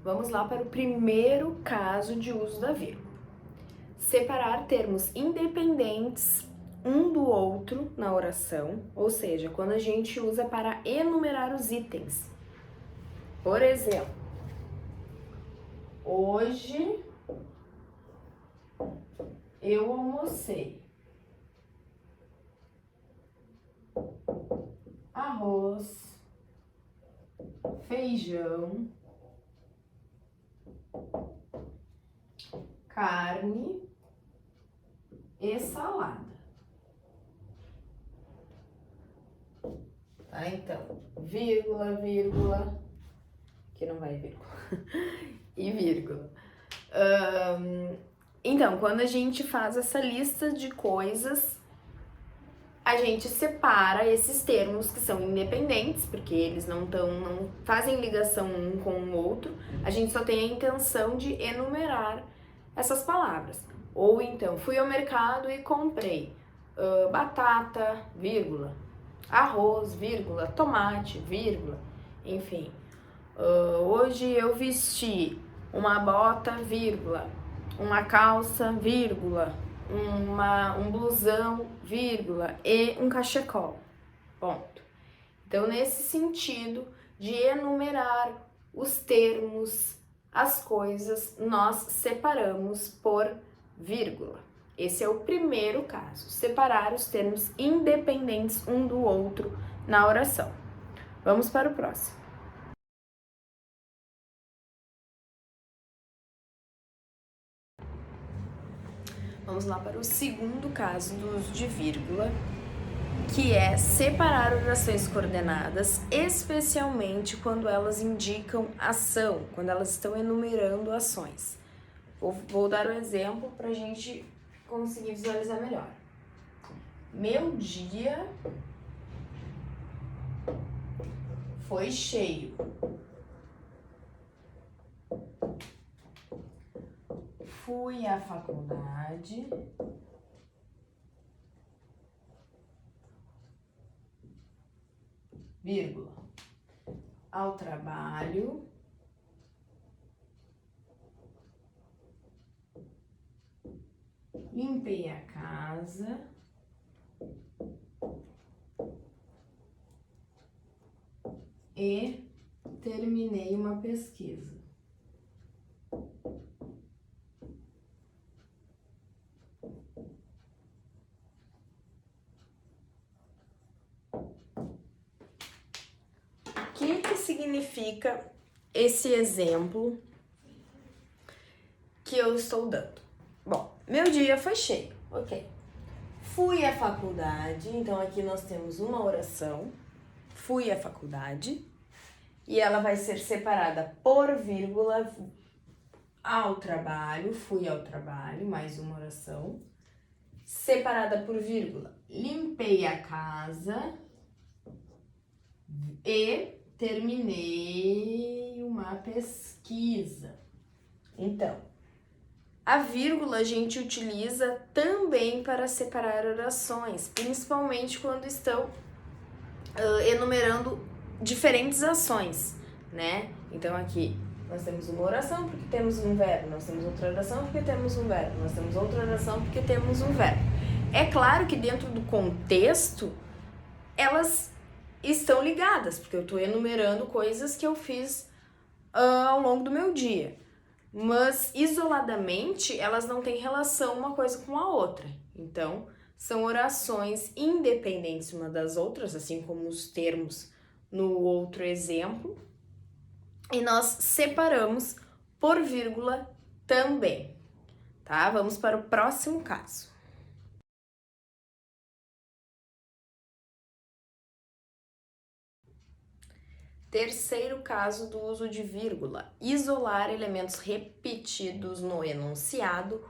Vamos lá para o primeiro caso de uso da vírgula. Separar termos independentes um do outro na oração, ou seja, quando a gente usa para enumerar os itens. Por exemplo, hoje eu almocei arroz, feijão, carne e salada. Tá? Então, vírgula, vírgula, que não vai vírgula, e vírgula. Então, quando a gente faz essa lista de coisas, a gente separa esses termos que são independentes, porque eles não fazem ligação um com o outro, a gente só tem a intenção de enumerar essas palavras. Ou então, fui ao mercado e comprei batata, vírgula, arroz, vírgula, tomate, vírgula, enfim. Hoje eu vesti uma bota, vírgula, uma calça, vírgula, um blusão, vírgula, e um cachecol, ponto. Então, nesse sentido de enumerar os termos, as coisas, nós separamos por vírgula. Esse é o primeiro caso, separar os termos independentes um do outro na oração. Vamos para o próximo. Vamos lá para o segundo caso do uso de vírgula, que é separar orações coordenadas, especialmente quando elas indicam ação, quando elas estão enumerando ações. Vou dar um exemplo para a gente conseguir visualizar melhor. Meu dia foi cheio. Fui à faculdade. Vírgula. Ao trabalho. Limpei a casa. E terminei uma pesquisa. O que significa esse exemplo que eu estou dando? Bom, meu dia foi cheio, ok. Fui à faculdade, então aqui nós temos uma oração. Fui à faculdade e ela vai ser separada por vírgula ao trabalho, fui ao trabalho, mais uma oração. Separada por vírgula, limpei a casa e terminei uma pesquisa. Então, a vírgula a gente utiliza também para separar orações, principalmente quando estão enumerando diferentes ações, né? Então aqui nós temos uma oração porque temos um verbo, nós temos outra oração porque temos um verbo, nós temos outra oração porque temos um verbo. É claro que dentro do contexto elas estão ligadas, porque eu estou enumerando coisas que eu fiz ao longo do meu dia. Mas isoladamente elas não têm relação uma coisa com a outra. Então, são orações independentes uma das outras, assim como os termos no outro exemplo, e nós separamos por vírgula também, tá? Vamos para o próximo caso. Terceiro caso do uso de vírgula: isolar elementos repetidos no enunciado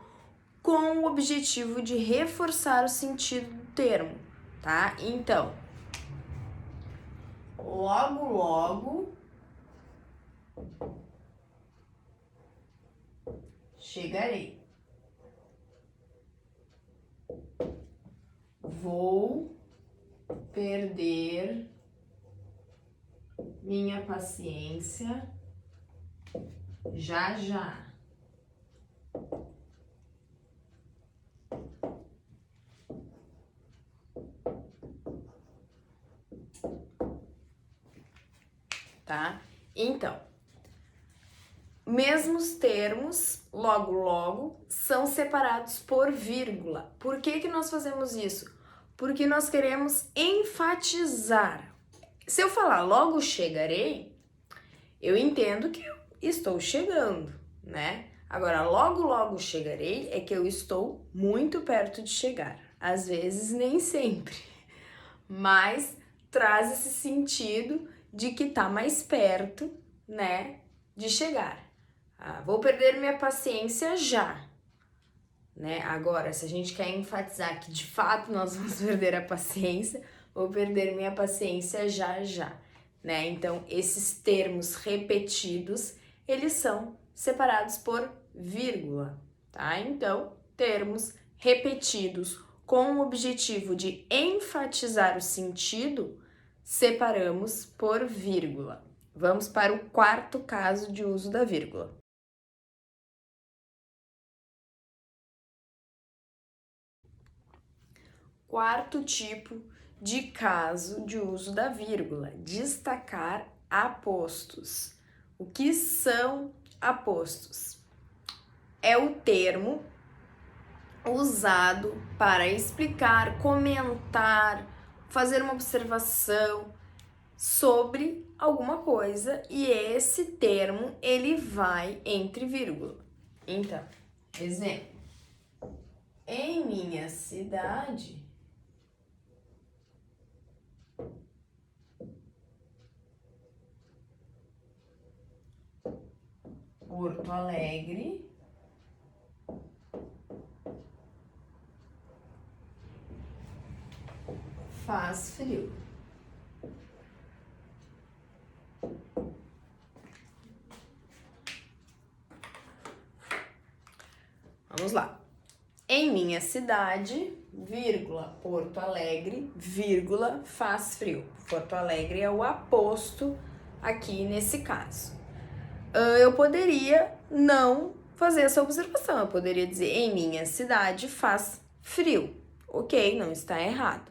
com o objetivo de reforçar o sentido do termo, tá? Então, logo, logo chegarei. Vou perder minha paciência Já, já. Tá? Então, mesmos termos, logo, logo, são separados por vírgula. Por que nós fazemos isso? Porque nós queremos enfatizar. Se eu falar logo chegarei, eu entendo que eu estou chegando, né? Agora, logo, logo chegarei é que eu estou muito perto de chegar. Às vezes, nem sempre, mas traz esse sentido de que tá mais perto, né, de chegar. Vou perder minha paciência já, né? Agora, se a gente quer enfatizar que de fato nós vamos perder a paciência, vou perder minha paciência já, já, né? Então, esses termos repetidos, eles são separados por vírgula, tá? Então, termos repetidos com o objetivo de enfatizar o sentido, separamos por vírgula. Vamos para o quarto caso de uso da vírgula. Quarto tipo de caso de uso da vírgula, destacar apostos. O que são apostos? É o termo usado para explicar, comentar, fazer uma observação sobre alguma coisa e esse termo ele vai entre vírgula. Então, exemplo, em minha cidade Porto Alegre faz frio. Vamos lá. Em minha cidade, vírgula, Porto Alegre, vírgula, faz frio. Porto Alegre é o aposto aqui nesse caso. Eu poderia não fazer essa observação. Eu poderia dizer, em minha cidade faz frio. Ok, não está errado.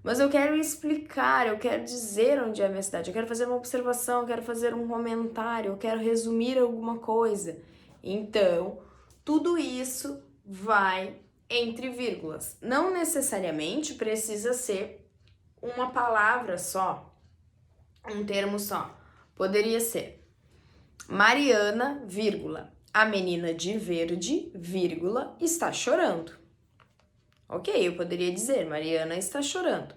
Mas eu quero explicar, eu quero dizer onde é a minha cidade. Eu quero fazer uma observação, eu quero fazer um comentário, eu quero resumir alguma coisa. Então, tudo isso vai entre vírgulas. Não necessariamente precisa ser uma palavra só, um termo só. Poderia ser Mariana, vírgula, a menina de verde, vírgula, está chorando. Ok, eu poderia dizer Mariana está chorando.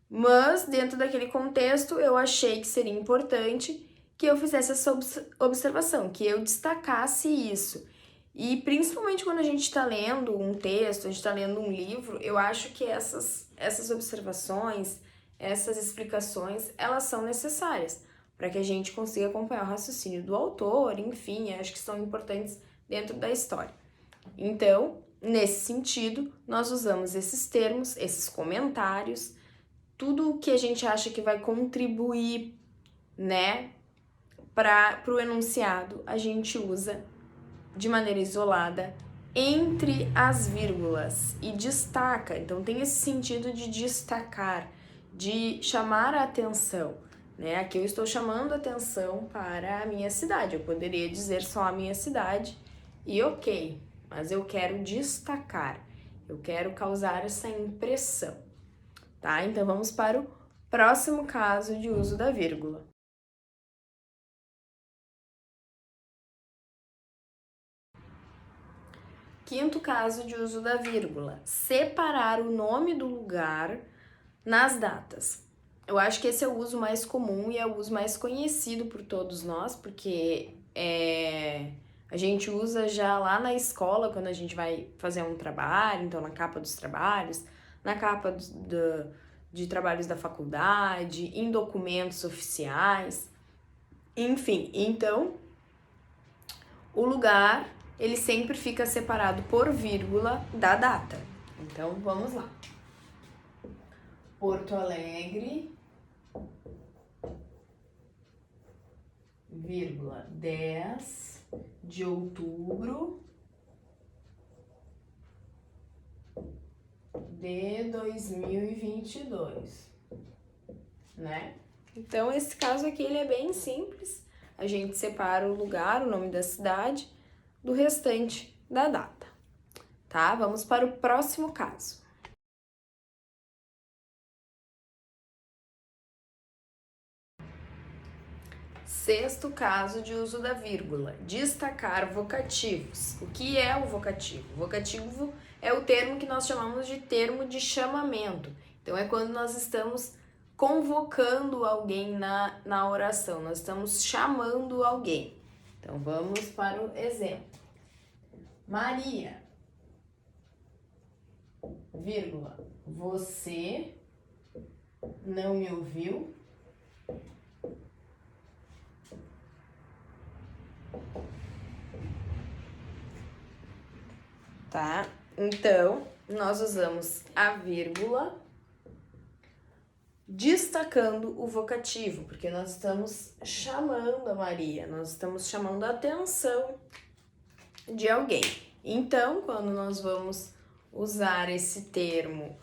Mas, dentro daquele contexto, eu achei que seria importante que eu fizesse essa observação, que eu destacasse isso. E principalmente quando a gente está lendo um texto, a gente está lendo um livro, eu acho que essas observações, essas explicações, elas são necessárias para que a gente consiga acompanhar o raciocínio do autor, enfim, acho que são importantes dentro da história. Então, nesse sentido, nós usamos esses termos, esses comentários, tudo o que a gente acha que vai contribuir, né, para o enunciado, a gente usa de maneira isolada entre as vírgulas e destaca. Então tem esse sentido de destacar, de chamar a atenção, né? Aqui eu estou chamando a atenção para a minha cidade. Eu poderia dizer só a minha cidade e ok, mas eu quero destacar, eu quero causar essa impressão, tá? Então vamos para o próximo caso de uso da vírgula. Quinto caso de uso da vírgula, separar o nome do lugar nas datas. Eu acho que esse é o uso mais comum e é o uso mais conhecido por todos nós, porque a gente usa já lá na escola, quando a gente vai fazer um trabalho, então na capa dos trabalhos, na capa de trabalhos da faculdade, em documentos oficiais, enfim. Então, o lugar ele sempre fica separado por vírgula da data. Então, vamos lá. Porto Alegre, vírgula, 10 de outubro de 2022, né? Então, esse caso aqui, ele é bem simples. A gente separa o lugar, o nome da cidade, do restante da data, tá? Vamos para o próximo caso. Sexto caso de uso da vírgula, destacar vocativos. O que é o vocativo? O vocativo é o termo que nós chamamos de termo de chamamento. Então, é quando nós estamos convocando alguém na oração, nós estamos chamando alguém. Então, vamos para o exemplo. Maria, vírgula, você não me ouviu? Tá? Então, nós usamos a vírgula destacando o vocativo, porque nós estamos chamando a Maria, nós estamos chamando a atenção de alguém. Então, quando nós vamos usar esse termo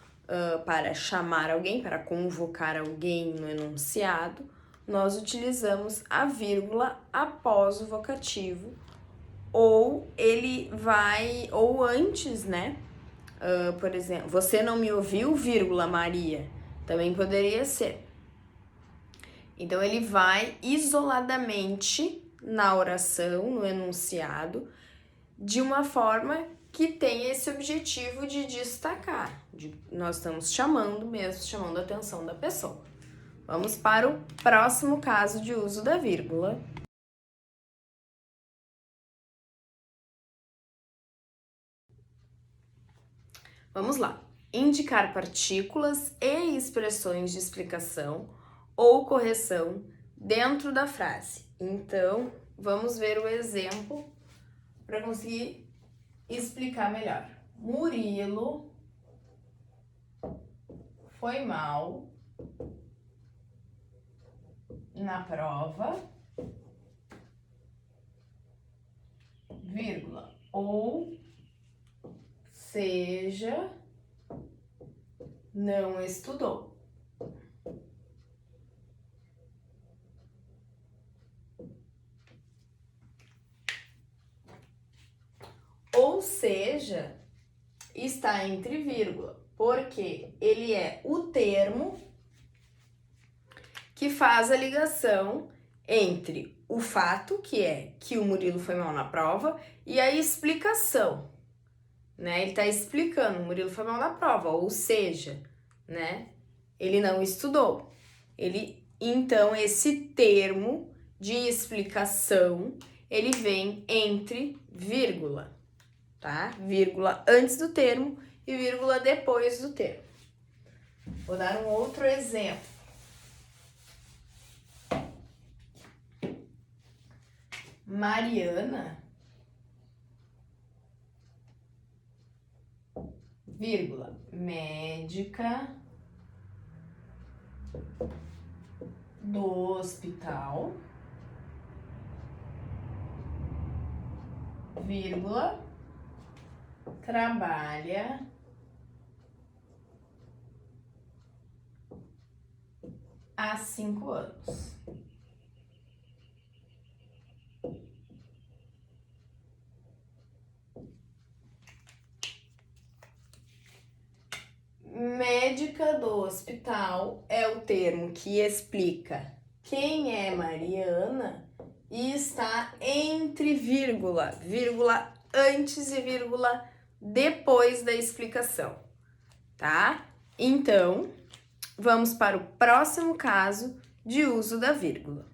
para chamar alguém, para convocar alguém no enunciado, nós utilizamos a vírgula após o vocativo, ou ele vai, ou antes, né? Por exemplo, você não me ouviu, vírgula, Maria. Também poderia ser. Então, ele vai isoladamente na oração, no enunciado, de uma forma que tem esse objetivo de destacar. Nós estamos chamando mesmo, chamando a atenção da pessoa. Vamos para o próximo caso de uso da vírgula. Vamos lá. Indicar partículas e expressões de explicação ou correção dentro da frase. Então, vamos ver o exemplo para conseguir explicar melhor. Murilo foi mal na prova, vírgula, ou seja, não estudou. Ou seja, está entre vírgula, porque ele é o termo que faz a ligação entre o fato, que é que o Murilo foi mal na prova, e a explicação, né? Ele está explicando, o Murilo foi mal na prova, ou seja, né? Ele não estudou. Então, esse termo de explicação, ele vem entre vírgula, tá? Vírgula antes do termo e vírgula depois do termo. Vou dar um outro exemplo. Mariana, vírgula, médica do hospital, vírgula, trabalha há 5 anos. Médica do hospital é o termo que explica quem é Mariana e está entre vírgula, vírgula antes e vírgula depois da explicação, tá? Então, vamos para o próximo caso de uso da vírgula.